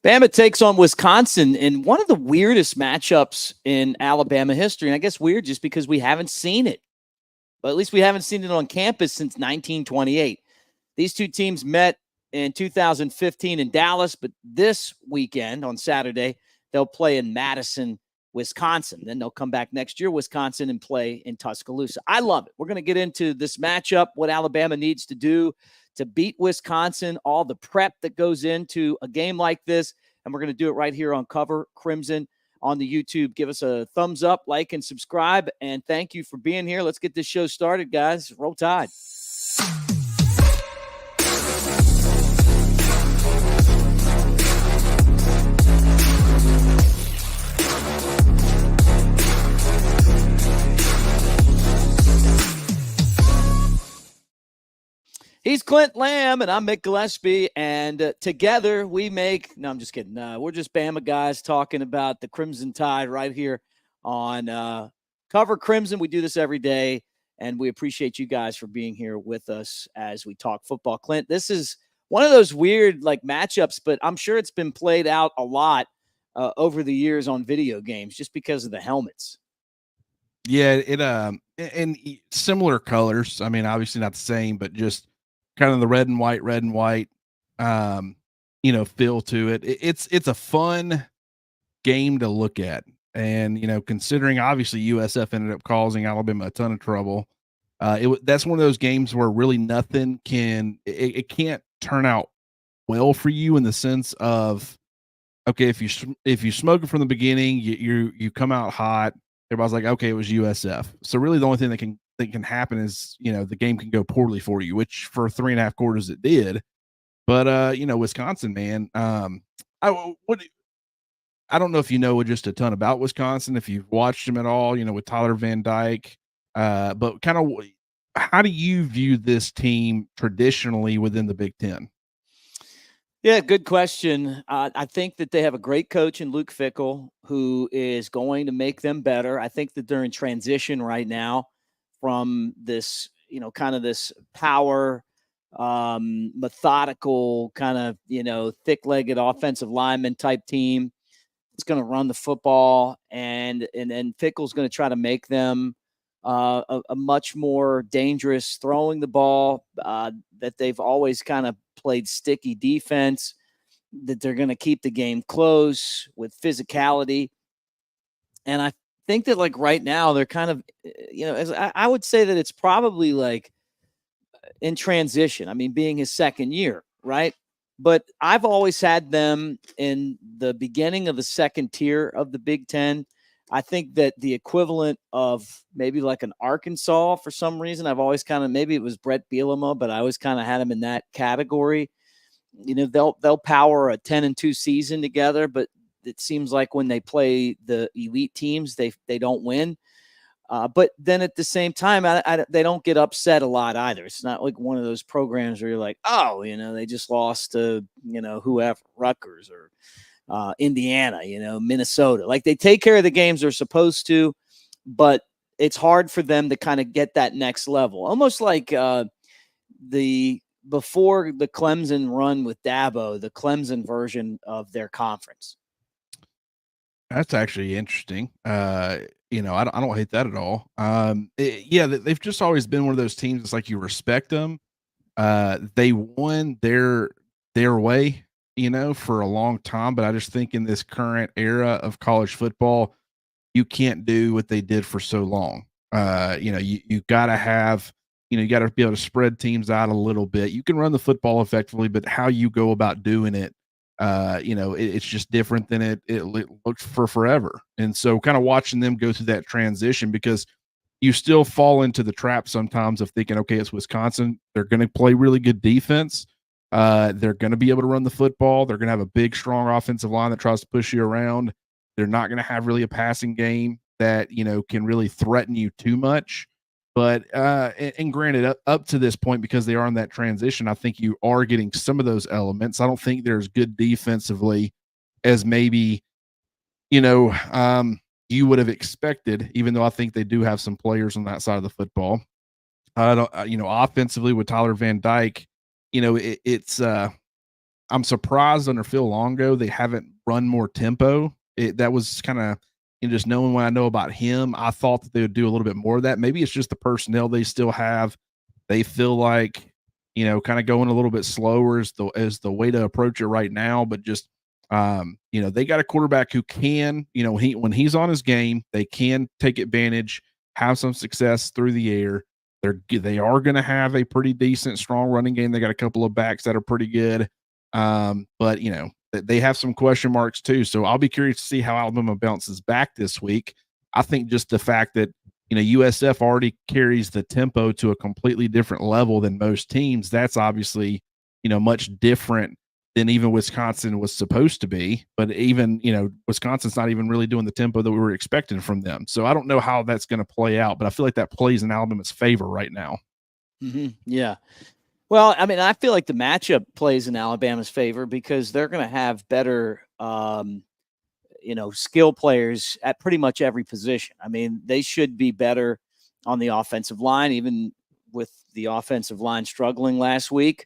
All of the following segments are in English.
Bama takes on Wisconsin in one of the weirdest matchups in Alabama history. And I guess weird just because we haven't seen it. But at least we haven't seen it on campus since 1928. These two teams met in 2015 in Dallas, but this weekend on Saturday, they'll play in Madison, Wisconsin. Then they'll come back next year, Wisconsin, and play in Tuscaloosa. I love it. We're going to get into this matchup, what Alabama needs to do to beat Wisconsin, all the prep that goes into a game like this. And we're going to do it right here on Cover Crimson on the YouTube. Give us a thumbs up, like, and subscribe. And thank you for being here. Let's get this show started, guys. Roll Tide. He's Clint Lamb, and I'm Mick Gillispie, and together we make – no, I'm just kidding. We're just Bama guys talking about the Crimson Tide right here on Cover Crimson. We do this every day, and we appreciate you guys for being here with us as we talk football. Clint, this is one of those weird matchups, but I'm sure it's been played out a lot over the years on video games just because of the helmets. Yeah, and similar colors. I mean, obviously not the same, but just – kind of the red and white, feel to it. It's a fun game to look at. And, considering obviously USF ended up causing Alabama a ton of trouble. That's one of those games where really nothing it can't turn out well for you in the sense of, okay, if you smoke it from the beginning, you come out hot. Everybody's like, okay, it was USF. So really the only thing that can happen is, the game can go poorly for you, which for 3.5 quarters it did. But, Wisconsin, man, I don't know if you know just a ton about Wisconsin, if you've watched them at all, with Tyler Van Dyke, but kind of how do you view this team traditionally within the Big Ten? Yeah, good question. I think that they have a great coach in Luke Fickell who is going to make them better. I think that they're in transition right now from this, kind of this power, methodical kind of, thick-legged offensive lineman type team. It's going to run the football, and then Fickell's going to try to make them a much more dangerous throwing the ball, that they've always kind of played sticky defense, that they're going to keep the game close with physicality. And I think that right now they're kind of, as I would say that it's probably in transition. I mean, being his second year, right? But I've always had them in the beginning of the second tier of the Big Ten. I think that the equivalent of maybe an Arkansas for some reason, I've always kind of, maybe it was Brett Bielema, but I always kind of had him in that category. They'll power a 10-2 season together, but it seems like when they play the elite teams, they don't win. But then at the same time, they don't get upset a lot either. It's not like one of those programs where you're like, oh, they just lost to, whoever, Rutgers or Indiana, Minnesota. They take care of the games they're supposed to, but it's hard for them to kind of get that next level. Almost like before the Clemson run with Dabo, the Clemson version of their conference. That's actually interesting. I don't hate that at all. They've just always been one of those teams. It's like you respect them. They won their way, for a long time. But I just think in this current era of college football, you can't do what they did for so long. You got to have, you got to be able to spread teams out a little bit. You can run the football effectively, but how you go about doing it, it's just different than it looked for forever. And so kind of watching them go through that transition, because you still fall into the trap sometimes of thinking, okay, it's Wisconsin. They're going to play really good defense. They're going to be able to run the football. They're going to have a big, strong offensive line that tries to push you around. They're not going to have really a passing game that, can really threaten you too much. But, and granted, up to this point, because they are in that transition, I think you are getting some of those elements. I don't think they're as good defensively as maybe, you would have expected, even though I think they do have some players on that side of the football. I don't, offensively with Tyler Van Dyke, it's I'm surprised under Phil Longo they haven't run more tempo. That was kind of, just knowing what I know about him, I thought that they would do a little bit more of that. Maybe it's just the personnel they still have. They feel like, kind of going a little bit slower is the way to approach it right now. But just, they got a quarterback who can, when he's on his game, they can take advantage, have some success through the air. They are going to have a pretty decent, strong running game. They got a couple of backs that are pretty good. But they have some question marks too. So I'll be curious to see how Alabama bounces back this week. I think just the fact that, USF already carries the tempo to a completely different level than most teams. That's obviously, much different than even Wisconsin was supposed to be. But even, Wisconsin's not even really doing the tempo that we were expecting from them. So I don't know how that's going to play out, but I feel like that plays in Alabama's favor right now. Mm-hmm. Yeah. Well, I mean, I feel like the matchup plays in Alabama's favor because they're going to have better, skill players at pretty much every position. I mean, they should be better on the offensive line, even with the offensive line struggling last week.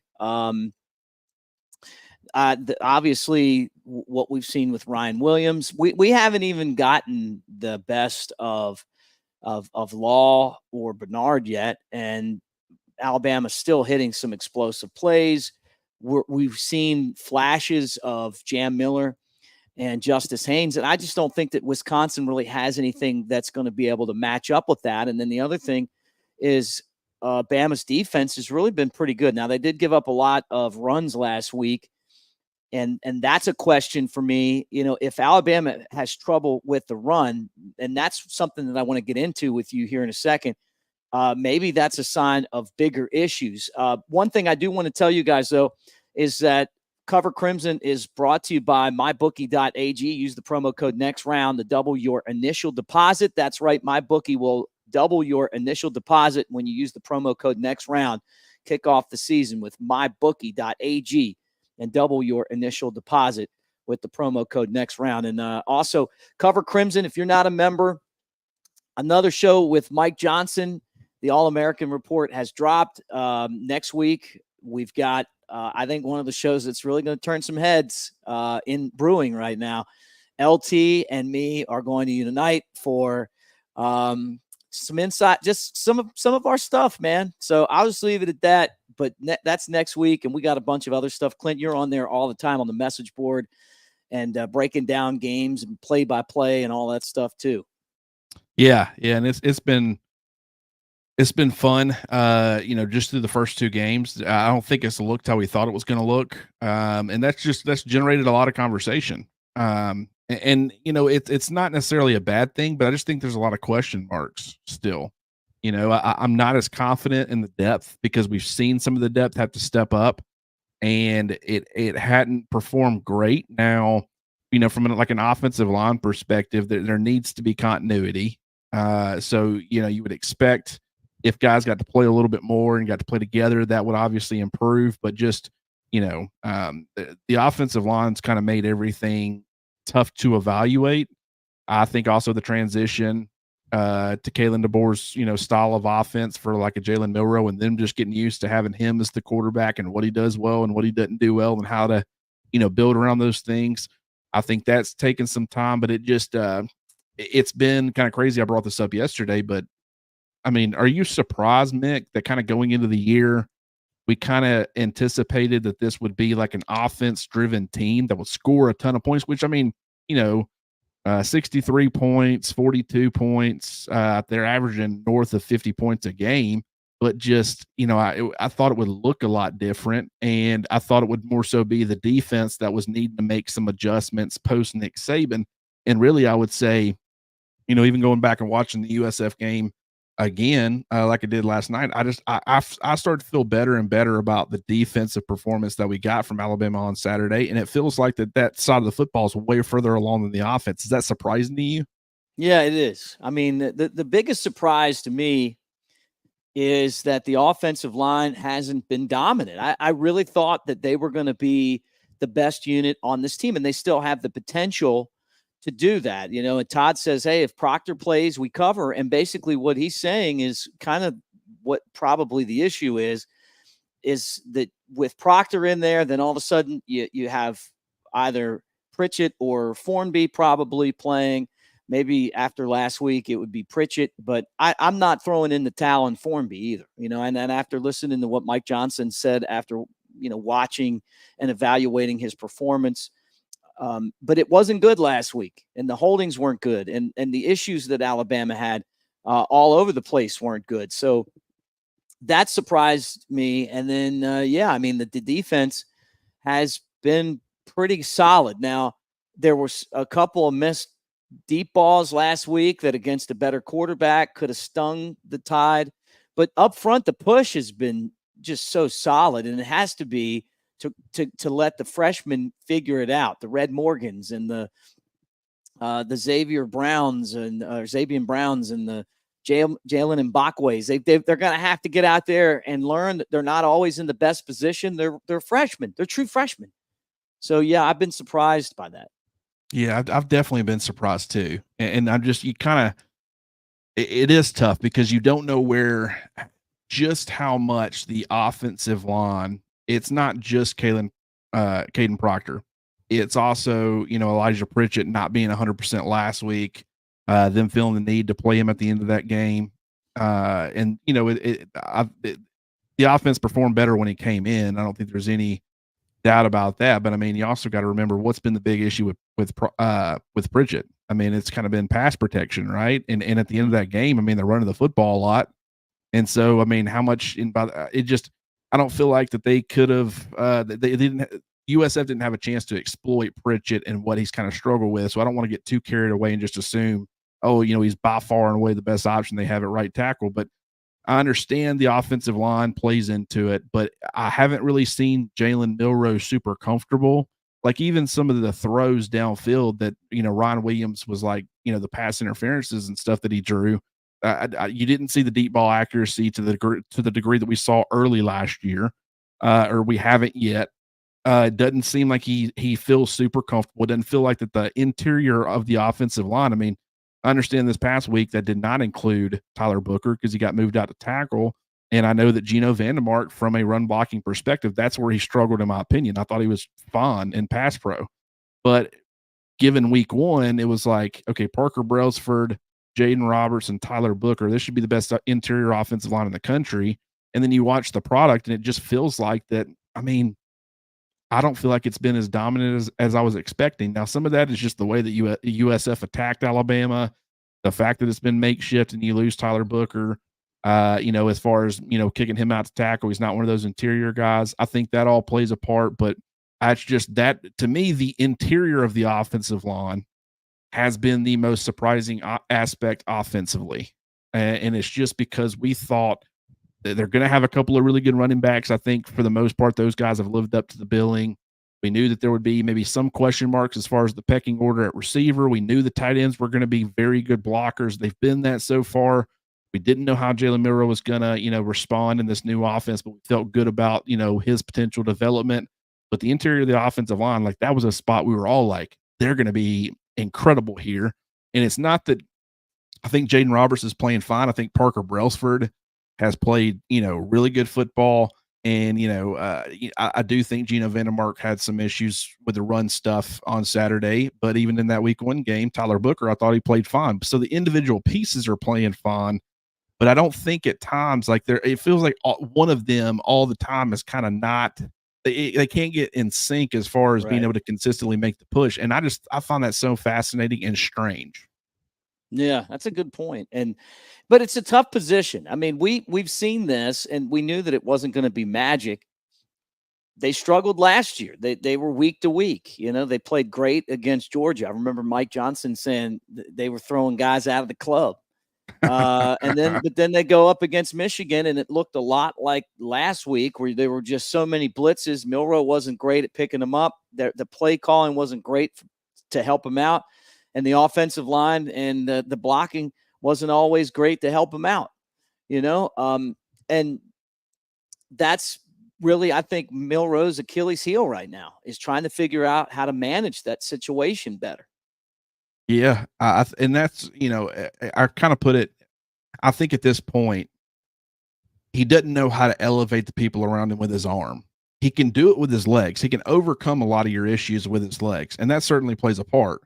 Obviously, what we've seen with Ryan Williams, we haven't even gotten the best of Law or Bernard yet, and Alabama's still hitting some explosive plays. We've seen flashes of Jam Miller and Justice Haynes, and I just don't think that Wisconsin really has anything that's going to be able to match up with that. And then the other thing is Bama's defense has really been pretty good. Now, they did give up a lot of runs last week, and that's a question for me. If Alabama has trouble with the run, and that's something that I want to get into with you here in a second, maybe that's a sign of bigger issues. One thing I do want to tell you guys, though, is that Cover Crimson is brought to you by mybookie.ag. Use the promo code NEXTROUND to double your initial deposit. That's right. MyBookie will double your initial deposit when you use the promo code NEXTROUND. Kick off the season with mybookie.ag and double your initial deposit with the promo code NEXTROUND. And also, Cover Crimson, if you're not a member, another show with Mike Johnson, the All-American Report, has dropped. Next week, we've got, I think, one of the shows that's really going to turn some heads in brewing right now. LT and me are going to unite for some insight, just some of our stuff, man. So I'll just leave it at that. But that's next week, and we got a bunch of other stuff. Clint, you're on there all the time on the message board and breaking down games and play-by-play and all that stuff too. Yeah, and it's been fun, just through the first two games. I don't think it's looked how we thought it was going to look, and that's generated a lot of conversation. And it's not necessarily a bad thing, but I just think there's a lot of question marks still. I'm not as confident in the depth because we've seen some of the depth have to step up, and it hadn't performed great. Now, from an offensive line perspective, there needs to be continuity. So you would expect if guys got to play a little bit more and got to play together, that would obviously improve. But just the offensive line's kind of made everything tough to evaluate. I think also the transition to Kalen DeBoer's style of offense for like a Jalen Milroe, and them just getting used to having him as the quarterback and what he does well and what he doesn't do well and how to build around those things. I think that's taken some time, but it just it's been kind of crazy. I brought this up yesterday, but I mean, are you surprised, Mick, that kind of going into the year, we kind of anticipated that this would be like an offense-driven team that would score a ton of points, which, I mean, 63 points, 42 points. They're averaging north of 50 points a game, but just, I thought it would look a lot different, and I thought it would more so be the defense that was needing to make some adjustments post Nick Saban. And really, I would say, even going back and watching the USF game again, like I did last night, I started to feel better and better about the defensive performance that we got from Alabama on Saturday, and it feels like that side of the football is way further along than the offense. Is that surprising to you? Yeah, it is. I mean, the biggest surprise to me is that the offensive line hasn't been dominant. I really thought that they were going to be the best unit on this team, and they still have the potential to do that. And Todd says, hey, if Proctor plays, we cover. And basically what he's saying is kind of what probably the issue is that with Proctor in there, then all of a sudden you have either Pritchett or Formby probably playing. Maybe after last week it would be Pritchett, but I'm not throwing in the towel in Formby either. And then after listening to what Mike Johnson said after watching and evaluating his performance, but it wasn't good last week, and the holdings weren't good, and the issues that Alabama had all over the place weren't good. So that surprised me. And then, the defense has been pretty solid. Now, there was a couple of missed deep balls last week that against a better quarterback could have stung the Tide. But up front, the push has been just so solid, and it has to be to let the freshmen figure it out. The Red Morgans and the Xavier Browns and Xavier Browns and the Jalen and Bakways. They're going to have to get out there and learn that they're not always in the best position. They're freshmen. They're true freshmen. So, yeah, I've been surprised by that. Yeah, I've definitely been surprised too. And I'm just, it is tough because you don't know just how much the offensive line, it's not just Caden Proctor. It's also, Elijah Pritchett not being 100% last week, them feeling the need to play him at the end of that game. And, the offense performed better when he came in. I don't think there's any doubt about that. But I mean, you also got to remember what's been the big issue with Pritchett. I mean, it's kind of been pass protection, right? And at the end of that game, I mean, they're running the football a lot. And so, I mean, how much I don't feel like that they could have, USF didn't have a chance to exploit Pritchett and what he's kind of struggled with. So I don't want to get too carried away and just assume, he's by far and away the best option they have at right tackle. But I understand the offensive line plays into it, but I haven't really seen Jalen Milroe super comfortable. Like even some of the throws downfield that, Ryan Williams was like, the pass interferences and stuff that he drew. You didn't see the deep ball accuracy to the degree that we saw early last year, or we haven't yet. It doesn't seem like he feels super comfortable. It doesn't feel like that the interior of the offensive line. I mean, I understand this past week that did not include Tyler Booker because he got moved out to tackle. And I know that Geno Vandermark, from a run blocking perspective, that's where he struggled, in my opinion. I thought he was fine in pass pro. But given week one, it was like, okay, Parker Brailsford, Jaden Roberts, and Tyler Booker, this should be the best interior offensive line in the country. And then you watch the product, and it just feels like that. I mean, I don't feel like it's been as dominant as I was expecting. Now, some of that is just the way that USF attacked Alabama, the fact that it's been makeshift and you lose Tyler Booker, as far as, kicking him out to tackle. He's not one of those interior guys. I think that all plays a part, but that's just that. To me, the interior of the offensive line has been the most surprising aspect offensively. And it's just because we thought they're going to have a couple of really good running backs. I think for the most part, those guys have lived up to the billing. We knew that there would be maybe some question marks as far as the pecking order at receiver. We knew the tight ends were going to be very good blockers. They've been that so far. We didn't know how Jalen Milroe was going to, respond in this new offense, but we felt good about, his potential development. But the interior of the offensive line, like that was a spot we were all like, they're going to be incredible here. And it's not that I think Jaden Roberts is playing fine. I think Parker Brailsford has played, really good football. And, I do think Geno Vandermark had some issues with the run stuff on Saturday. But even in that week one game, Tyler Booker, I thought he played fine. So the individual pieces are playing fine. But I don't think at times it feels like one of them all the time is kind of not. They can't get in sync as far as being able to consistently make the push. And I find that so fascinating and strange. Yeah, that's a good point. But it's a tough position. I mean, we've seen this, and we knew that it wasn't going to be magic. They struggled last year. They were week to week. They played great against Georgia. I remember Mike Johnson saying they were throwing guys out of the club. But then they go up against Michigan, and it looked a lot like last week, where there were just so many blitzes. Milroe wasn't great at picking them up. The play calling wasn't great to help him out. And the offensive line and the blocking wasn't always great to help him out, and that's really, I think, Milroe's Achilles heel right now is trying to figure out how to manage that situation better. Yeah, and that's, I kind of put it, I think at this point, he doesn't know how to elevate the people around him with his arm. he can do it with his legs. He can overcome a lot of your issues with his legs, and that certainly plays a part.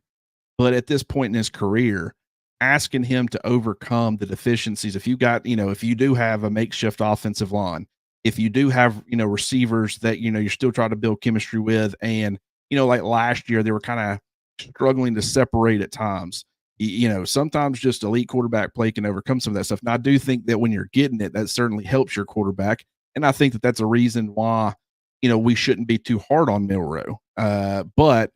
But at this point in his career, asking him to overcome the deficiencies, if you got, if you do have a makeshift offensive line, if you do have, receivers that, you're still trying to build chemistry with, and, like last year, they were kind of struggling to separate at times. Sometimes just elite quarterback play can overcome some of that stuff. And I do think that when you're getting it, that certainly helps your quarterback. And I think that that's a reason why, we shouldn't be too hard on Milroe. But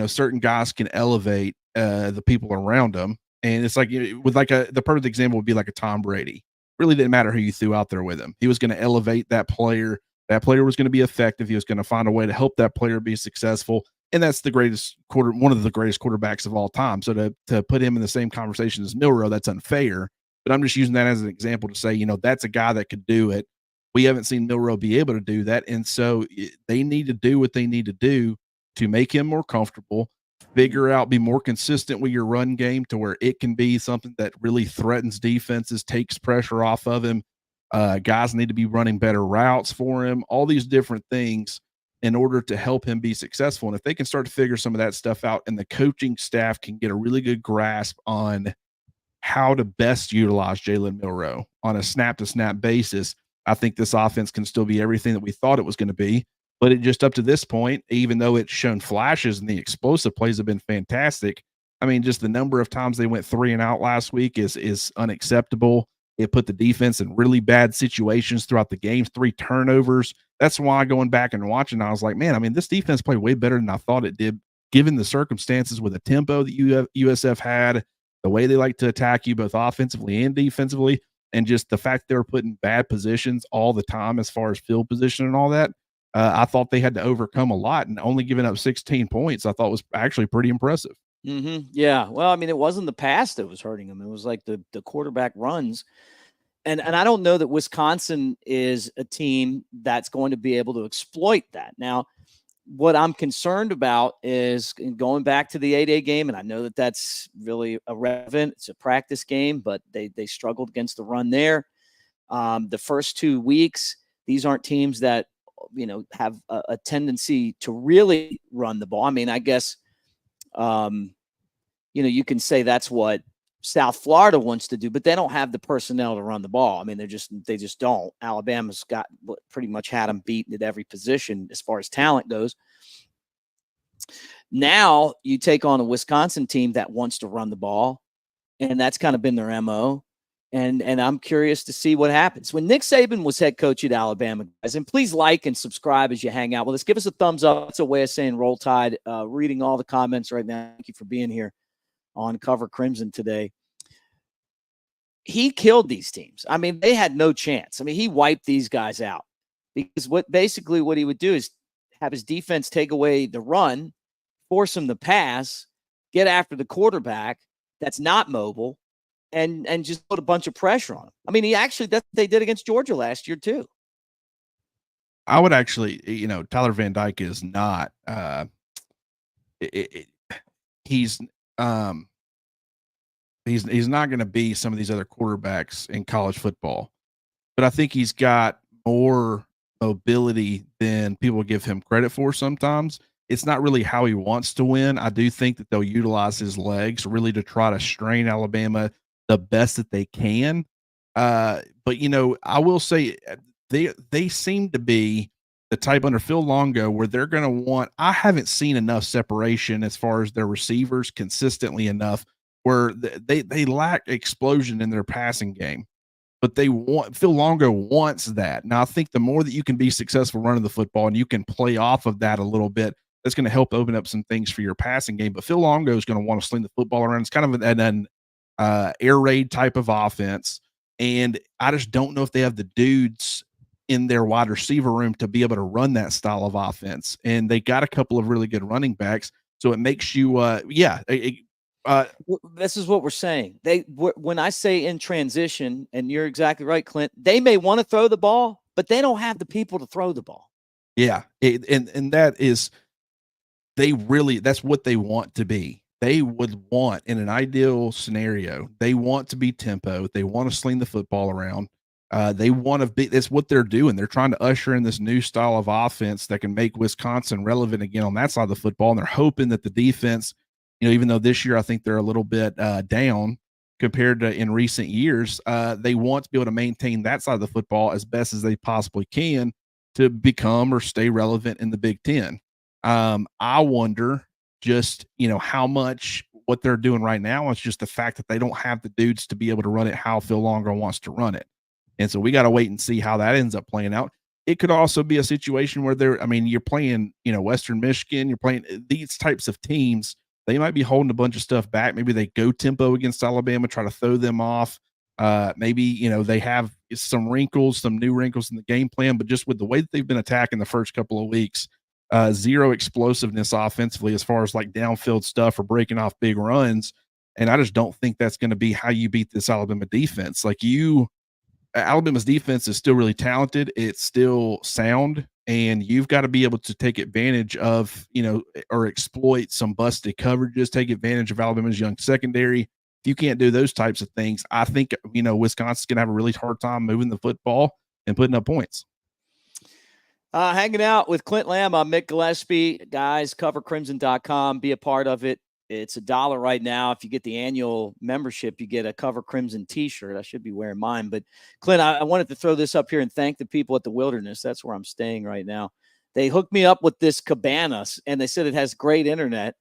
certain guys can elevate the people around them. And it's like with like the perfect example would be like a Tom Brady. Really didn't matter who you threw out there with him. He was going to elevate that player. That player was going to be effective. He was going to find a way to help that player be successful. And that's one of the greatest quarterbacks of all time. So to put him in the same conversation as Milroe, that's unfair. But I'm just using that as an example to say, that's a guy that could do it. We haven't seen Milroe be able to do that. And so they need to do what they need to do to make him more comfortable, figure out, be more consistent with your run game to where it can be something that really threatens defenses, takes pressure off of him. Guys need to be running better routes for him, all these different things in order to help him be successful. And if they can start to figure some of that stuff out and the coaching staff can get a really good grasp on how to best utilize Jalen Milroe on a snap to snap basis, I think this offense can still be everything that we thought it was going to be. But it just up to this point, even though it's shown flashes and the explosive plays have been fantastic, I mean, just the number of times they went 3 and out last week is unacceptable. It put the defense in really bad situations throughout the games, 3 turnovers. That's why going back and watching, I was like, man, I mean, this defense played way better than I thought it did, given the circumstances with the tempo that USF had, the way they like to attack you both offensively and defensively, and just the fact they were put in bad positions all the time as far as field position and all that. I thought they had to overcome a lot, and only giving up 16 points I thought was actually pretty impressive. Mm-hmm. Yeah. Well, I mean, it wasn't the pass that was hurting them. It was like the quarterback runs. And I don't know that Wisconsin is a team that's going to be able to exploit that. Now, what I'm concerned about is going back to the 8A game, and I know that that's really irrelevant. It's a practice game, but they struggled against the run there. The first 2 weeks, these aren't teams that have a tendency to really run the ball. I mean, I guess you can say that's what South Florida wants to do, but they don't have the personnel to run the ball. I mean, they just don't. Alabama's got pretty much had them beaten at every position as far as talent goes. Now you take on a Wisconsin team that wants to run the ball, and that's kind of been their MO. And I'm curious to see what happens. When Nick Saban was head coach at Alabama, guys, and please like and subscribe as you hang out with us. Give us a thumbs up. That's a way of saying Roll Tide. Reading all the comments right now. Thank you for being here on Cover Crimson today. He killed these teams. I mean, they had no chance. I mean, he wiped these guys out because what he would do is have his defense take away the run, force him to pass, get after the quarterback that's not mobile, and just put a bunch of pressure on him. I mean, that's what they did against Georgia last year too. I would actually, Tyler Van Dyke is not. He's not going to be some of these other quarterbacks in college football, but I think he's got more mobility than people give him credit for. Sometimes it's not really how he wants to win. I do think that they'll utilize his legs really to try to strain Alabama the best that they can. But I will say they seem to be the type under Phil Longo where they're going to want. I haven't seen enough separation as far as their receivers consistently enough where they lack explosion in their passing game. But Phil Longo wants that. Now I think the more that you can be successful running the football and you can play off of that a little bit, that's going to help open up some things for your passing game. But Phil Longo is going to want to sling the football around. It's kind of an air raid type of offense. And I just don't know if they have the dudes in their wide receiver room to be able to run that style of offense. And they got a couple of really good running backs. So it makes you, this is what we're saying. When I say in transition, and you're exactly right, Clint, they may want to throw the ball, but they don't have the people to throw the ball. Yeah. And that is, that's what they want to be. They would want, in an ideal scenario, they want to be tempo. They want to sling the football around. They want to be. That's what they're doing. They're trying to usher in this new style of offense that can make Wisconsin relevant again on that side of the football. And they're hoping that the defense, even though this year I think they're a little bit down compared to in recent years, they want to be able to maintain that side of the football as best as they possibly can to become or stay relevant in the Big Ten. I wonder just how much what they're doing right now is just the fact that they don't have the dudes to be able to run it how Phil Longer wants to run it. And so we got to wait and see how that ends up playing out. It could also be a situation where you're playing, Western Michigan, you're playing these types of teams. They might be holding a bunch of stuff back. Maybe they go tempo against Alabama, try to throw them off. Maybe, they have some new wrinkles in the game plan, but just with the way that they've been attacking the first couple of weeks, zero explosiveness offensively as far as like downfield stuff or breaking off big runs. And I just don't think that's going to be how you beat this Alabama defense. Alabama's defense is still really talented. It's still sound, and you've got to be able to take advantage of, or exploit some busted coverages, take advantage of Alabama's young secondary. If you can't do those types of things, I think, Wisconsin's going to have a really hard time moving the football and putting up points. Hanging out with Clint Lamb. I'm Mick Gillispie. Guys, covercrimson.com. Be a part of it. It's $1 right now. If you get the annual membership, you get a Cover Crimson t-shirt. I should be wearing mine. But, Clint, I wanted to throw this up here and thank the people at the Wilderness. That's where I'm staying right now. They hooked me up with this cabana, and they said it has great internet.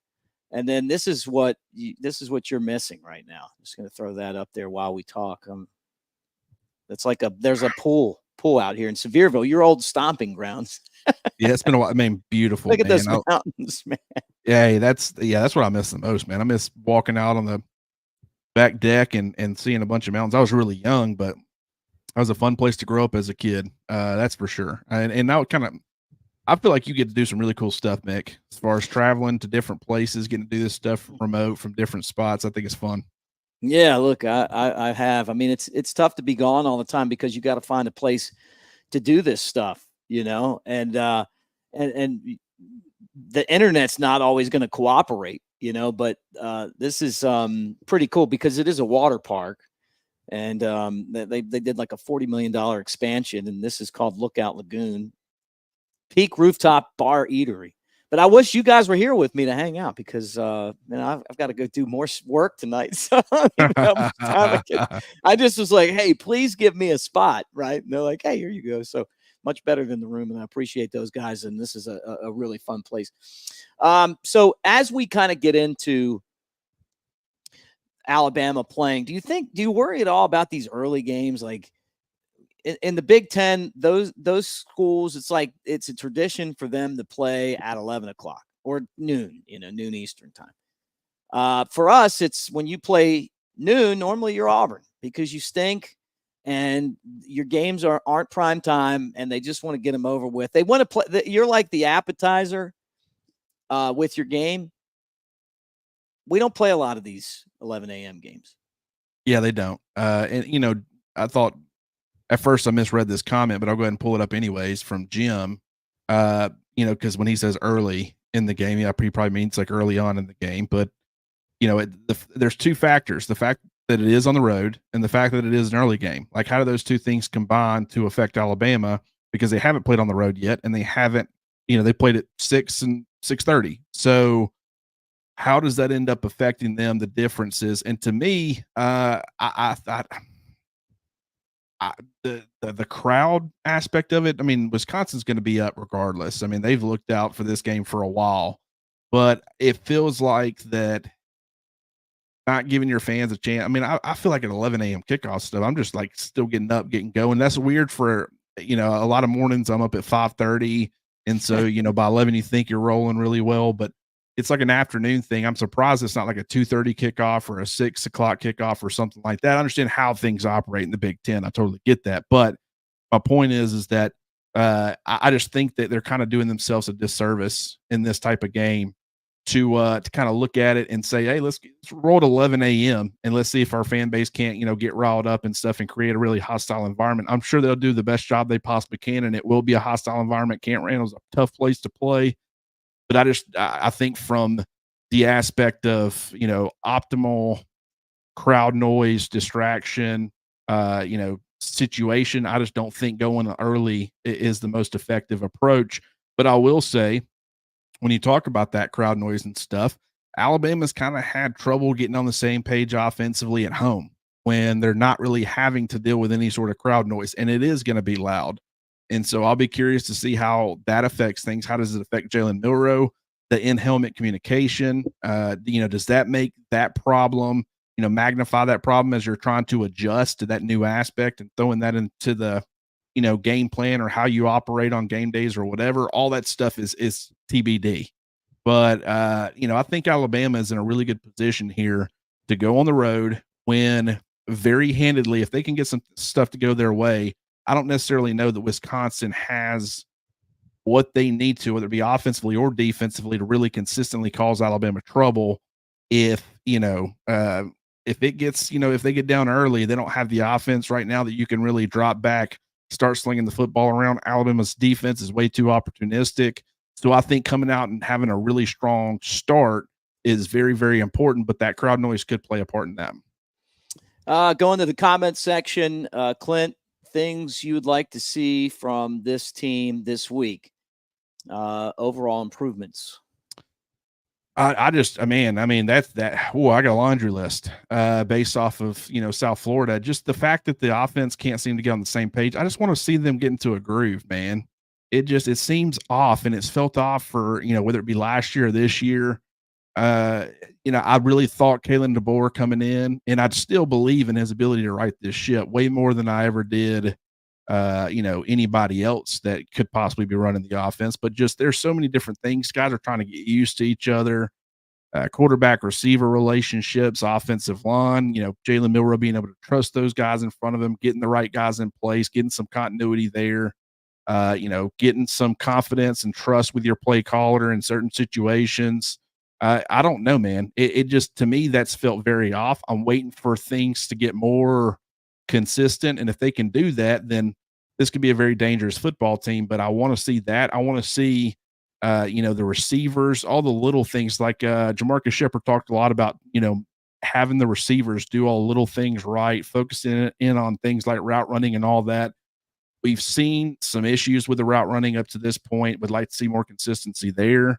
And then this is what you're missing right now. I'm just going to throw that up there while we talk. That's like there's a pool out here in Sevierville, your old stomping grounds. Yeah, it's been a while. I mean, beautiful. Look at those mountains, man. Yeah, that's what I miss the most, man. I miss walking out on the back deck and seeing a bunch of mountains. I was really young, but that was a fun place to grow up as a kid. That's for sure. And now I feel like you get to do some really cool stuff, Mick, as far as traveling to different places, getting to do this stuff remote from different spots. I think it's fun. Yeah, look, I have. I mean, it's tough to be gone all the time because you got to find a place to do this stuff, and the internet's not always going to cooperate, but this is pretty cool because it is a water park, and they did like a $40 million expansion, and this is called Lookout Lagoon, peak rooftop bar eatery. But I wish you guys were here with me to hang out because I've got to go do more work tonight. So I just was like, hey, please give me a spot, right? And they're like, hey, here you go. So much better than the room, and I appreciate those guys. And this is a really fun place. So as we kind of get into Alabama playing, do you worry at all about these early games? Like in the Big Ten, those schools, it's like it's a tradition for them to play at 11 o'clock or noon, noon Eastern time. For us, it's when you play noon, normally you're Auburn because you stink and your games aren't prime time and they just want to get them over with. They want to play. You're like the appetizer with your game. We don't play a lot of these 11 a.m. games. Yeah, they don't. And, I thought at first I misread this comment, but I'll go ahead and pull it up anyways from Jim. Because when he says early in the game, he probably means like early on in the game. But, there's two factors. The fact that it is on the road and the fact that it is an early game. Like, how do those two things combine to affect Alabama? Because they haven't played on the road yet, and they haven't, they played at 6 and 6:30. So how does that end up affecting them, the differences? And to me, the crowd aspect of it, I mean, Wisconsin's going to be up regardless. I mean, they've looked out for this game for a while, but it feels like that not giving your fans a chance. I mean, I feel like at 11 a.m. kickoff stuff, I'm just like still getting up, getting going. That's weird for, a lot of mornings I'm up at 5:30. And so, by 11, you think you're rolling really well, but it's like an afternoon thing. I'm surprised it's not like a 2:30 kickoff or a 6 o'clock kickoff or something like that. I understand how things operate in the Big Ten. I totally get that. But my point is that I just think that they're kind of doing themselves a disservice in this type of game to kind of look at it and say, hey, let's roll at 11 a.m. and let's see if our fan base can't, get riled up and stuff and create a really hostile environment. I'm sure they'll do the best job they possibly can, and it will be a hostile environment. Camp Randall's a tough place to play. But I think from the aspect of, optimal crowd noise, distraction, situation. I just don't think going early is the most effective approach. But I will say, when you talk about that crowd noise and stuff, Alabama's kind of had trouble getting on the same page offensively at home when they're not really having to deal with any sort of crowd noise, and it is going to be loud. And so I'll be curious to see how that affects things. How does it affect Jalen Milroe, the in-helmet communication? Does that make that problem, magnify that problem as you're trying to adjust to that new aspect and throwing that into the, game plan or how you operate on game days or whatever? All that stuff is TBD. But I think Alabama is in a really good position here to go on the road, win very handedly. If they can get some stuff to go their way, I don't necessarily know that Wisconsin has what they need to, whether it be offensively or defensively, to really consistently cause Alabama trouble. If if it gets, if they get down early, they don't have the offense right now that you can really drop back, start slinging the football around. Alabama's defense is way too opportunistic. So I think coming out and having a really strong start is very, very important, but that crowd noise could play a part in that. Going to the comment section, Clint, things you would like to see from this team this week, overall improvements. That's that. Oh, I got a laundry list based off of, South Florida. Just the fact that the offense can't seem to get on the same page. I just want to see them get into a groove, man. It seems off, and it's felt off for, whether it be last year or this year. I really thought Kalen DeBoer coming in, and I'd still believe in his ability to right this ship way more than I ever did, anybody else that could possibly be running the offense. But just there's so many different things. Guys are trying to get used to each other. Quarterback receiver relationships, offensive line, Jalen Milroe being able to trust those guys in front of him, getting the right guys in place, getting some continuity there. Getting some confidence and trust with your play caller in certain situations. I don't know, man. It just, to me, that's felt very off. I'm waiting for things to get more consistent. And if they can do that, then this could be a very dangerous football team. But I want to see that. I want to see, the receivers, all the little things like Jamarcus Shepard talked a lot about, having the receivers do all the little things right, focusing in on things like route running and all that. We've seen some issues with the route running up to this point. Would like to see more consistency there.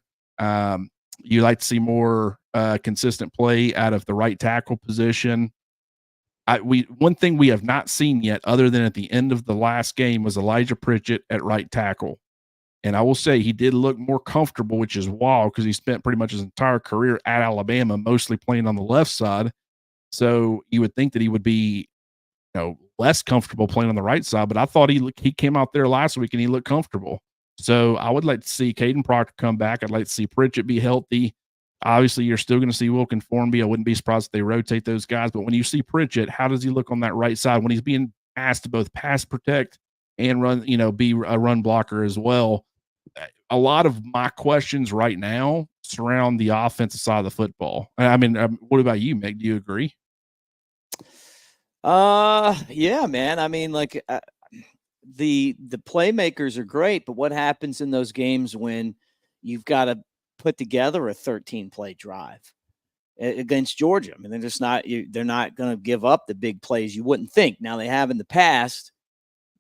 You like to see more consistent play out of the right tackle position. One thing we have not seen yet, other than at the end of the last game, was Elijah Pritchett at right tackle. And I will say he did look more comfortable, which is wild because he spent pretty much his entire career at Alabama, mostly playing on the left side. So you would think that he would be, less comfortable playing on the right side, but I thought he came out there last week and he looked comfortable. So I would like to see Caden Proctor come back. I'd like to see Pritchett be healthy. Obviously, you're still going to see Wilkin Formby. I wouldn't be surprised if they rotate those guys. But when you see Pritchett, how does he look on that right side when he's being asked to both pass protect and run, be a run blocker as well? A lot of my questions right now surround the offensive side of the football. What about you, Mick? Do you agree? Yeah, man. The playmakers are great, but what happens in those games when you've got to put together a 13-play drive against Georgia? They're just they're not going to give up the big plays you wouldn't think. Now they have in the past,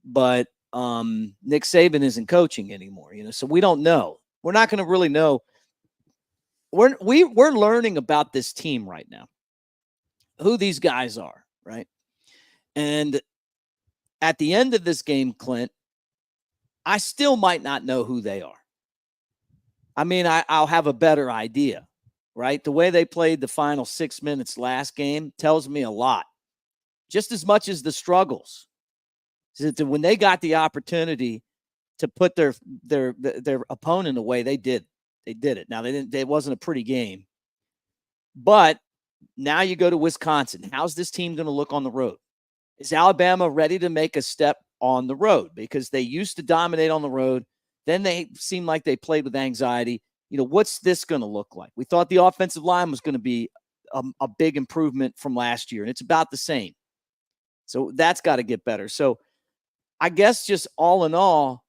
but Nick Saban isn't coaching anymore, so we don't know. We're not going to really know. We're learning about this team right now, who these guys are, right? And at the end of this game, Clint, I still might not know who they are. I'll have a better idea, right? The way they played the final 6 minutes last game tells me a lot, just as much as the struggles. When they got the opportunity to put their opponent away, they did it. Now it wasn't a pretty game, but now you go to Wisconsin. How's this team going to look on the road? Is Alabama ready to make a step on the road? Because they used to dominate on the road. Then they seemed like they played with anxiety. What's this going to look like? We thought the offensive line was going to be a big improvement from last year, and it's about the same. So that's got to get better. So I guess just all in all,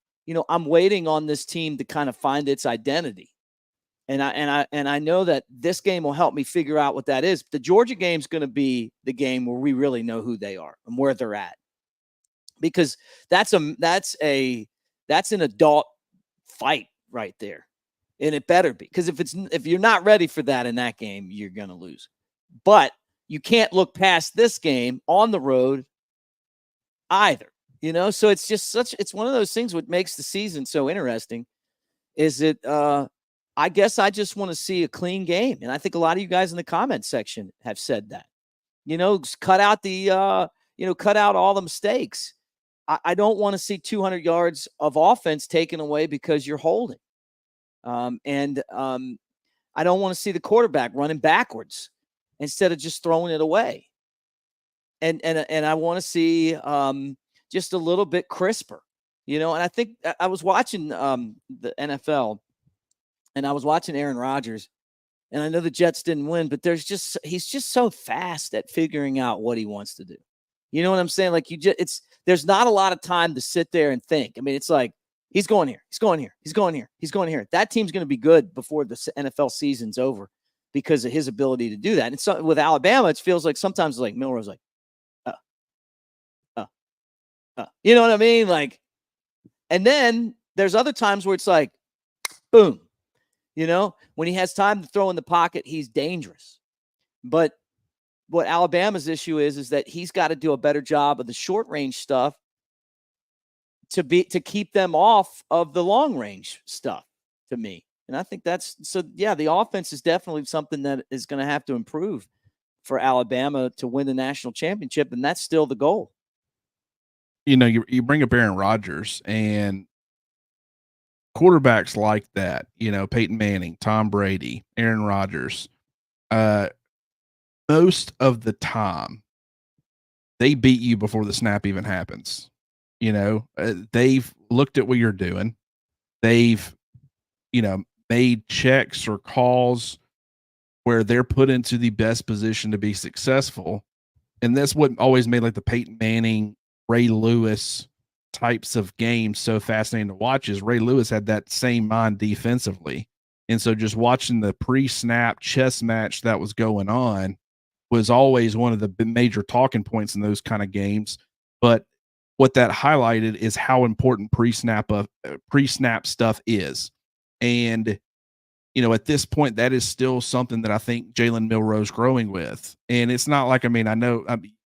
I'm waiting on this team to kind of find its identity. And I know that this game will help me figure out what that is. The Georgia game is going to be the game where we really know who they are and where they're at. because that's an adult fight right there. And it better be, because if you're not ready for that in that game, you're going to lose. But you can't look past this game on the road either, so it's just it's one of those things. What makes the season so interesting is that I guess I just want to see a clean game. And I think a lot of you guys in the comments section have said that, cut out cut out all the mistakes. I don't want to see 200 yards of offense taken away because you're holding. And I don't want to see the quarterback running backwards instead of just throwing it away. And I want to see just a little bit crisper, and I think I was watching the NFL, and I was watching Aaron Rodgers, and I know the Jets didn't win, but he's just so fast at figuring out what he wants to do. You know what I'm saying? Like there's not a lot of time to sit there and think. I mean, it's like, he's going here, he's going here, he's going here, he's going here. That team's going to be good before the NFL season's over because of his ability to do that. And so with Alabama, it feels like sometimes like Milroe's like, you know what I mean? Like, and then there's other times where it's like, boom, when he has time to throw in the pocket, he's dangerous. But what Alabama's issue is that he's got to do a better job of the short range stuff to keep them off of the long range stuff, to me. And I think the offense is definitely something that is going to have to improve for Alabama to win the national championship. And that's still the goal. You bring up Aaron Rodgers, and quarterbacks like that, Peyton Manning, Tom Brady, Aaron Rodgers, most of the time they beat you before the snap even happens. They've looked at what you're doing. They've, made checks or calls where they're put into the best position to be successful. And that's what always made like the Peyton Manning, Ray Lewis types of games so fascinating to watch. Is Ray Lewis had that same mind defensively. And so just watching the pre-snap chess match that was going on was always one of the major talking points in those kind of games. But what that highlighted is how important pre-snap stuff is. And, at this point, that is still something that I think Jalen Milroe's growing with. And it's not like, I know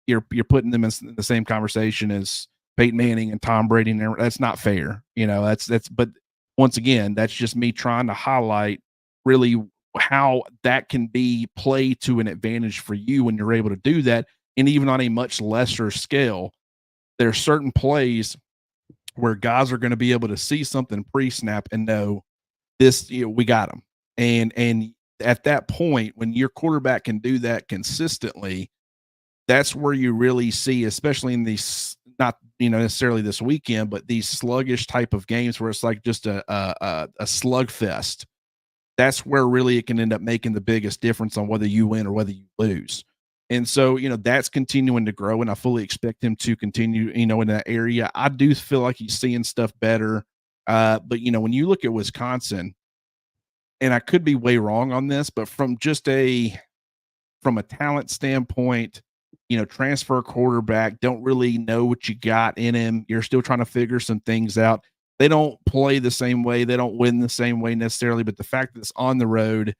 you're putting them in the same conversation as Peyton Manning and Tom Brady. And that's not fair. But once again, that's just me trying to highlight really how that can be played to an advantage for you when you're able to do that. And even on a much lesser scale, there are certain plays where guys are going to be able to see something pre-snap and know this, we got them. And at that point, when your quarterback can do that consistently, that's where you really see, especially in these, not, necessarily this weekend, but these sluggish type of games where it's like just a slugfest. That's where really it can end up making the biggest difference on whether you win or whether you lose. And so, that's continuing to grow, and I fully expect him to continue, in that area. I do feel like he's seeing stuff better. But, when you look at Wisconsin, and I could be way wrong on this, but from a talent standpoint, transfer quarterback, don't really know what you got in him. You're still trying to figure some things out. They don't play the same way. They don't win the same way necessarily, but the fact that it's on the road,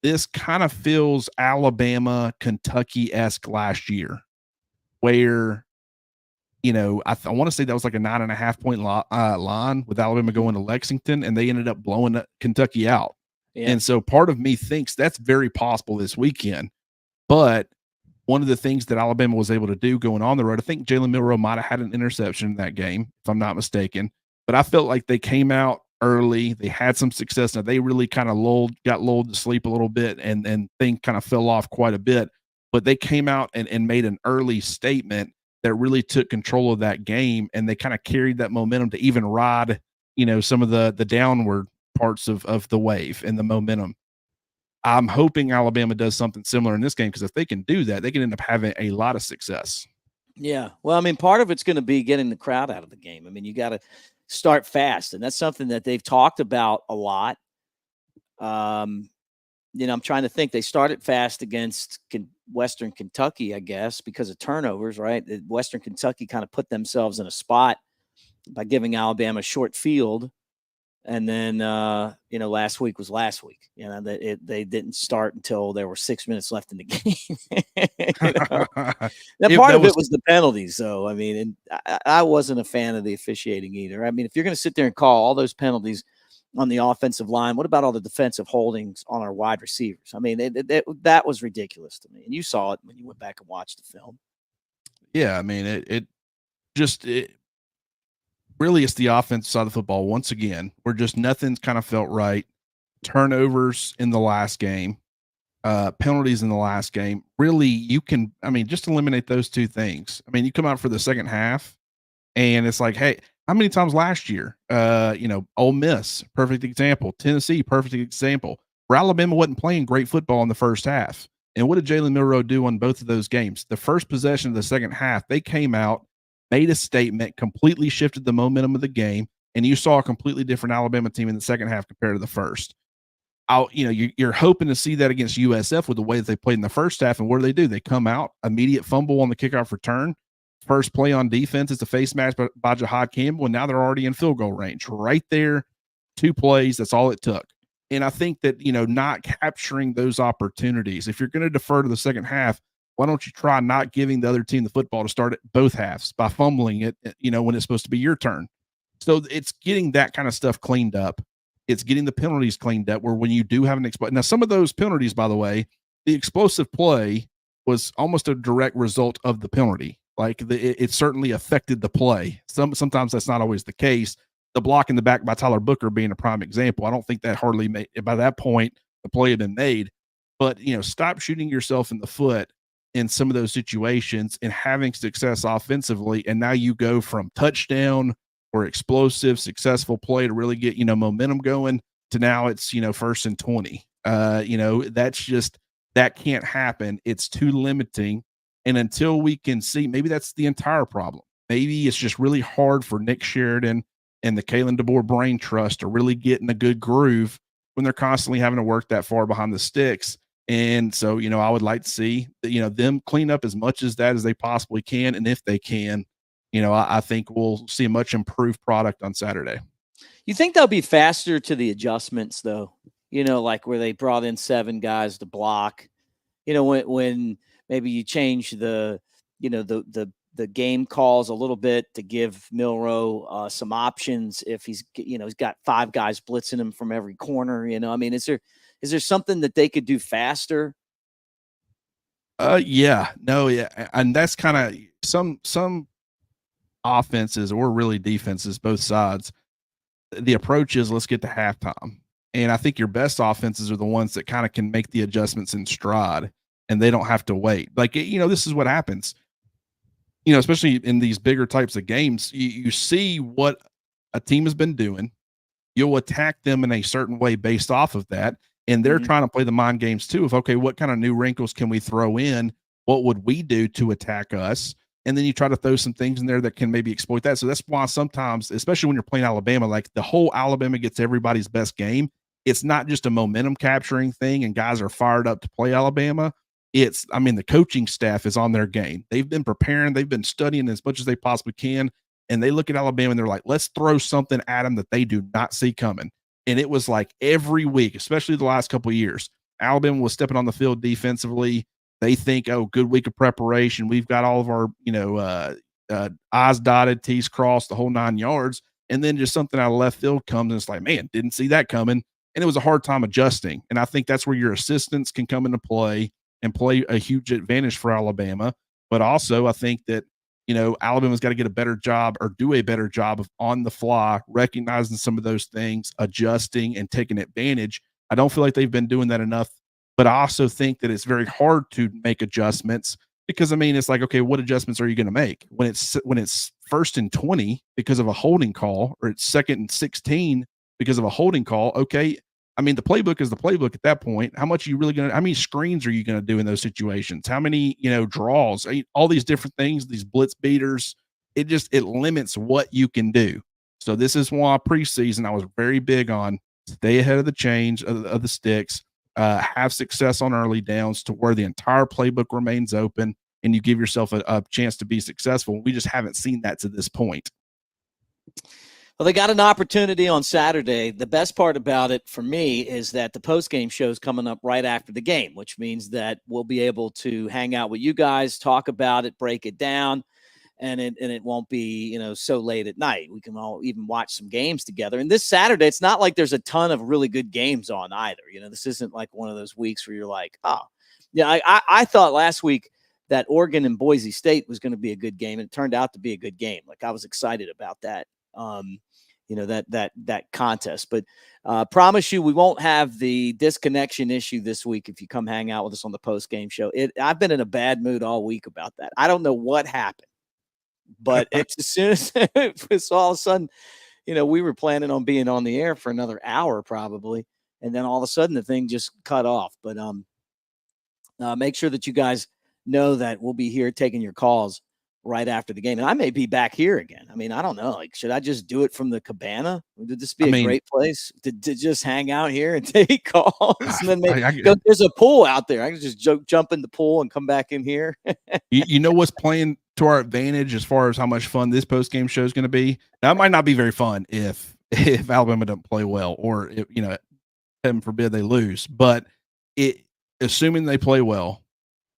this kind of feels Alabama, Kentucky-esque last year, where, I want to say that was like a 9.5 point line with Alabama going to Lexington, and they ended up blowing Kentucky out. Yeah. And so part of me thinks that's very possible this weekend. But one of the things that Alabama was able to do going on the road, I think Jalen Milroe might have had an interception in that game, if I'm not mistaken. But I felt like they came out early. They had some success. Now, they really kind of got lulled to sleep a little bit, and things kind of fell off quite a bit. But they came out and made an early statement that really took control of that game, and they kind of carried that momentum to even ride, some of the downward parts of the wave and the momentum. I'm hoping Alabama does something similar in this game, because if they can do that, they can end up having a lot of success. Yeah. Well, part of it's going to be getting the crowd out of the game. You got to start fast, and that's something that they've talked about a lot. I'm trying to think. They started fast against Western Kentucky, I guess, because of turnovers, right? Western Kentucky kind of put themselves in a spot by giving Alabama short field. And then, last week was last week. They didn't start until there were 6 minutes left in the game. That part of it was the penalties, though. I mean, and I wasn't a fan of the officiating either. I mean, if you're going to sit there and call all those penalties on the offensive line, what about all the defensive holdings on our wide receivers? I mean, that was ridiculous to me. And you saw it when you went back and watched the film. Yeah, I mean, it really, it's the offensive side of the football once again, where just nothing's kind of felt right. Turnovers in the last game, penalties in the last game. Really, you can, I mean, just eliminate those two things. I mean, you come out for the second half, and it's like, hey, how many times last year? Ole Miss, perfect example. Tennessee, perfect example. Where Alabama wasn't playing great football in the first half. And what did Jalen Milroe do on both of those games? The first possession of the second half, they came out, made a statement, completely shifted the momentum of the game, and you saw a completely different Alabama team in the second half compared to the first. You're hoping to see that against USF with the way that they played in the first half. And what do? They come out, immediate fumble on the kickoff return. First play on defense is a face mask by Jahad Campbell, and now they're already in field goal range. Right there, 2 plays, that's all it took. And I think that, not capturing those opportunities, if you're going to defer to the second half, why don't you try not giving the other team the football to start at both halves by fumbling it, when it's supposed to be your turn? So it's getting that kind of stuff cleaned up. It's getting the penalties cleaned up where when you do have an now some of those penalties, by the way, the explosive play was almost a direct result of the penalty. Like it certainly affected the play. Sometimes that's not always the case. The block in the back by Tyler Booker being a prime example. I don't think that hardly made, by that point, the play had been made. But, stop shooting yourself in the foot in some of those situations and having success offensively. And now you go from touchdown or explosive, successful play to really get, momentum going to now it's, 1st and 20. That's just, that can't happen. It's too limiting. And until we can see, maybe that's the entire problem. Maybe it's just really hard for Nick Sheridan and the Kalen DeBoer brain trust to really get in a good groove when they're constantly having to work that far behind the sticks. And so, I would like to see, them clean up as much as that as they possibly can. And if they can, I think we'll see a much improved product on Saturday. You think they'll be faster to the adjustments, though? Like where they brought in 7 guys to block. When maybe you change the game calls a little bit to give Milroe some options if he's got 5 guys blitzing him from every corner. I mean, is there something that they could do faster? Yeah, and that's kind of some offenses or really defenses, both sides. The approach is let's get to halftime. And I think your best offenses are the ones that kind of can make the adjustments in stride and they don't have to wait. Like, this is what happens, especially in these bigger types of games. You see what a team has been doing. You'll attack them in a certain way based off of that. And they're trying to play the mind games too of, okay, what kind of new wrinkles can we throw in? What would we do to attack us? And then you try to throw some things in there that can maybe exploit that. So that's why sometimes, especially when you're playing Alabama, like the whole Alabama gets everybody's best game. It's not just a momentum capturing thing and guys are fired up to play Alabama. The coaching staff is on their game. They've been preparing. They've been studying as much as they possibly can. And they look at Alabama and they're like, let's throw something at them that they do not see coming. And it was like every week, especially the last couple of years, Alabama was stepping on the field defensively. They think, oh, good week of preparation. We've got all of our, I's dotted, T's crossed, the whole 9 yards. And then just something out of left field comes and it's like, man, didn't see that coming. And it was a hard time adjusting. And I think that's where your assistants can come into play and play a huge advantage for Alabama. But also I think that, Alabama's got to get a better job or do a better job of on the fly, recognizing some of those things, adjusting and taking advantage. I don't feel like they've been doing that enough. But I also think that it's very hard to make adjustments because, it's like, okay, what adjustments are you going to make when it's 1st and 20 because of a holding call or it's 2nd and 16 because of a holding call? Okay. The playbook is the playbook at that point. How many screens are you going to do in those situations? How many, draws, all these different things, these blitz beaters, it limits what you can do. So this is why preseason, I was very big on stay ahead of the change of the sticks. have success on early downs to where the entire playbook remains open and you give yourself a chance to be successful. We just haven't seen that to this point. Well, they got an opportunity on Saturday. The best part about it for me is that the postgame show is coming up right after the game, which means that we'll be able to hang out with you guys, talk about it, break it down, and it won't be, so late at night. We can all even watch some games together. And this Saturday, it's not like there's a ton of really good games on either. This isn't like one of those weeks where you're like, oh, yeah, I thought last week that Oregon and Boise State was going to be a good game, and it turned out to be a good game. Like, I was excited about that. That contest, but promise you we won't have the disconnection issue this week if you come hang out with us on the post game show. I've been in a bad mood all week about that. I don't know what happened, but it's as soon as it's all of a sudden, we were planning on being on the air for another hour probably, and then all of a sudden the thing just cut off. But make sure that you guys know that we'll be here taking your calls right after the game. And I may be back here again. I mean, I don't know. Like, should I just do it from the cabana? Would this be a great place to just hang out here and take calls? And then there's a pool out there. I can just jump in the pool and come back in here. you know what's playing to our advantage as far as how much fun this post-game show is going to be? Now, it might not be very fun if Alabama doesn't play well, or if, heaven forbid they lose. But assuming they play well,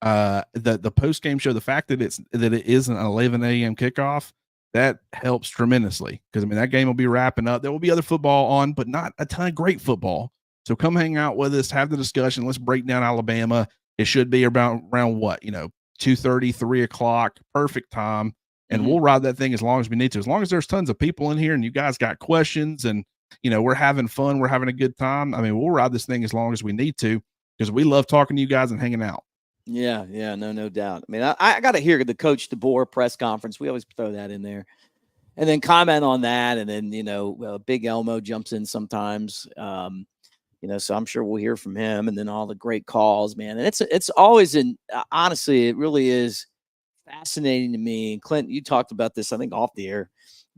the post game show, the fact that it is an 11 a.m. kickoff, that helps tremendously, because that game will be wrapping up. There will be other football on, but not a ton of great football. So come hang out with us, have the discussion. Let's break down Alabama. It should be around what 2:30, 3 o'clock, perfect time, and we'll ride that thing as long as we need to. As long as there's tons of people in here and you guys got questions and we're having fun, we're having a good time. We'll ride this thing as long as we need to, because we love talking to you guys and hanging out. Yeah, no doubt. I got to hear the Coach DeBoer press conference. We always throw that in there, and then comment on that, and then Big Elmo jumps in sometimes. So I'm sure we'll hear from him, and then all the great calls, man. And it's always honestly, it really is fascinating to me. And Clint, you talked about this, I think, off the air,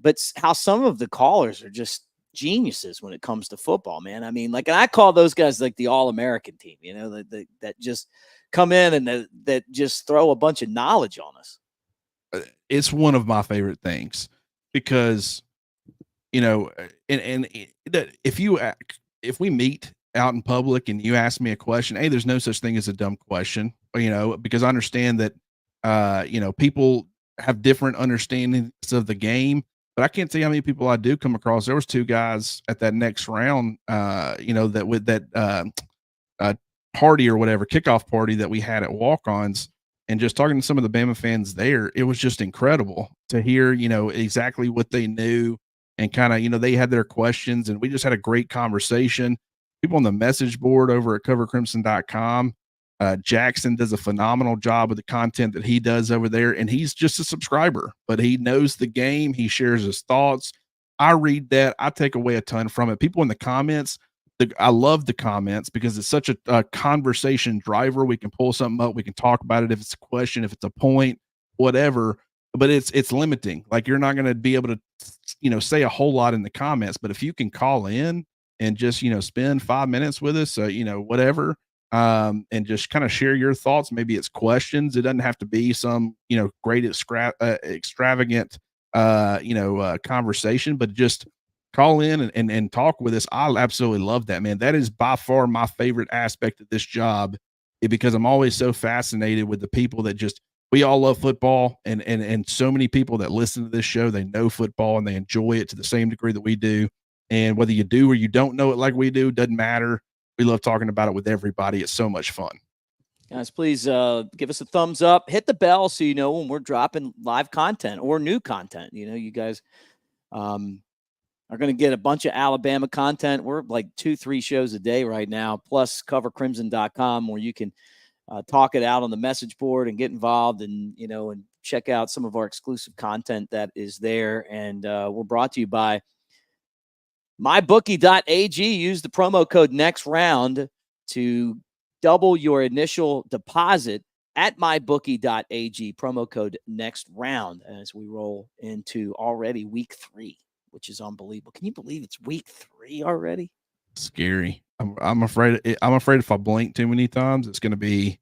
but how some of the callers are just geniuses when it comes to football, man. And I call those guys like the All-American team, that just come in and that just throw a bunch of knowledge on us. It's one of my favorite things, because and if we meet out in public and you ask me a question, hey, there's no such thing as a dumb question, because I understand that people have different understandings of the game. But I can't tell you how many people I do come across. There was two guys at that next round, that with that party or whatever, kickoff party that we had at walk-ons, and just talking to some of the Bama fans there, it was just incredible to hear, exactly what they knew, and kind of, they had their questions, and we just had a great conversation. People on the message board over at covercrimson.com, Jackson does a phenomenal job with the content that he does over there, and he's just a subscriber, but he knows the game. He shares his thoughts. I read that. I take away a ton from it. People in the comments, I love the comments, because it's such a conversation driver. We can pull something up. We can talk about it if it's a question, if it's a point, whatever. But it's limiting. Like, you're not going to be able to, say a whole lot in the comments. But if you can call in and just, spend 5 minutes with us, whatever, and just kind of share your thoughts. Maybe it's questions. It doesn't have to be some, great extravagant, conversation, but just call in and talk with us. I absolutely love that, man. That is by far my favorite aspect of this job, because I'm always so fascinated with the people that we all love football, and so many people that listen to this show, they know football and they enjoy it to the same degree that we do. And whether you do or you don't know it like we do, doesn't matter. We love talking about it with everybody. It's so much fun. Guys, please give us a thumbs up, hit the bell so you know when we're dropping live content or new content. You guys are going to get a bunch of Alabama content. We're like 2-3 shows a day right now, plus covercrimson.com, where you can talk it out on the message board and get involved, and and check out some of our exclusive content that is there. And we're brought to you by mybookie.ag. Use the promo code next round to double your initial deposit at mybookie.ag. Promo code next round, as we roll into already week 3, which is unbelievable. Can you believe it's week 3 already? Scary. I'm afraid if I blink too many times, it's going to be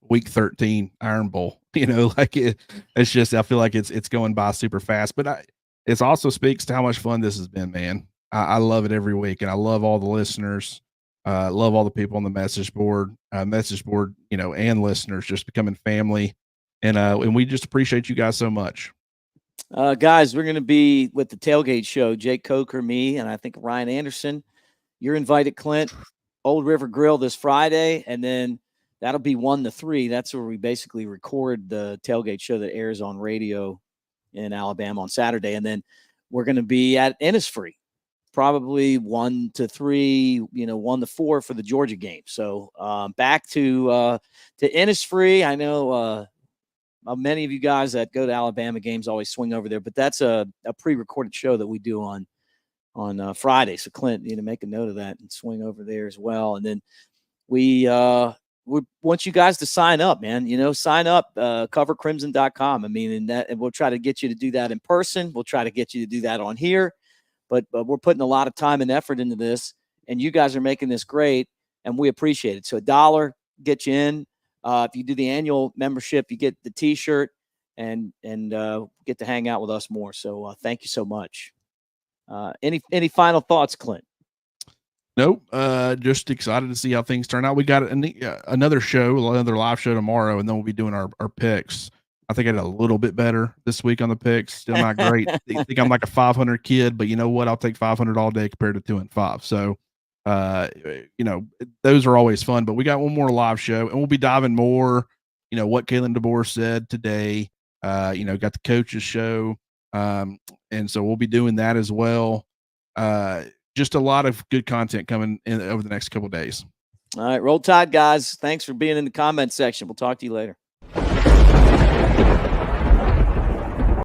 week 13 Iron Bowl. Like it's just, I feel like it's going by super fast. But it also speaks to how much fun this has been, man. I love it every week, and I love all the listeners. Love all the people on the message board, and listeners just becoming family, and we just appreciate you guys so much. Guys, we're going to be with the Tailgate Show. Jake Coker, me, and I think Ryan Anderson. You're invited, Clint. Old River Grill this Friday, and then that'll be 1 to 3. That's where we basically record the Tailgate Show that airs on radio in Alabama on Saturday, and then we're going to be at Innisfree, probably 1 to 3, 1 to 4 for the Georgia game. So back to Innisfree. I know many of you guys that go to Alabama games always swing over there, but that's a pre-recorded show that we do on Friday. So Clint, make a note of that and swing over there as well. And then we want you guys to sign up, man. Sign up, covercrimson.com. And we'll try to get you to do that in person. We'll try to get you to do that on here, but we're putting a lot of time and effort into this, and you guys are making this great, and we appreciate it. So $1 get you in. If you do the annual membership, you get the T-shirt and get to hang out with us more. So thank you so much. Any final thoughts, Clint? Nope. Just excited to see how things turn out. We got another live show tomorrow, and then we'll be doing our picks. I think I did a little bit better this week on the picks. Still not great. I think I'm like a 500 kid, but you know what? I'll take 500 all day compared to 2 and 5. So, those are always fun. But we got one more live show, and we'll be diving more. What Kalen DeBoer said today. Got the coaches show, and so we'll be doing that as well. Just a lot of good content coming in over the next couple of days. All right, roll tide, guys. Thanks for being in the comment section. We'll talk to you later.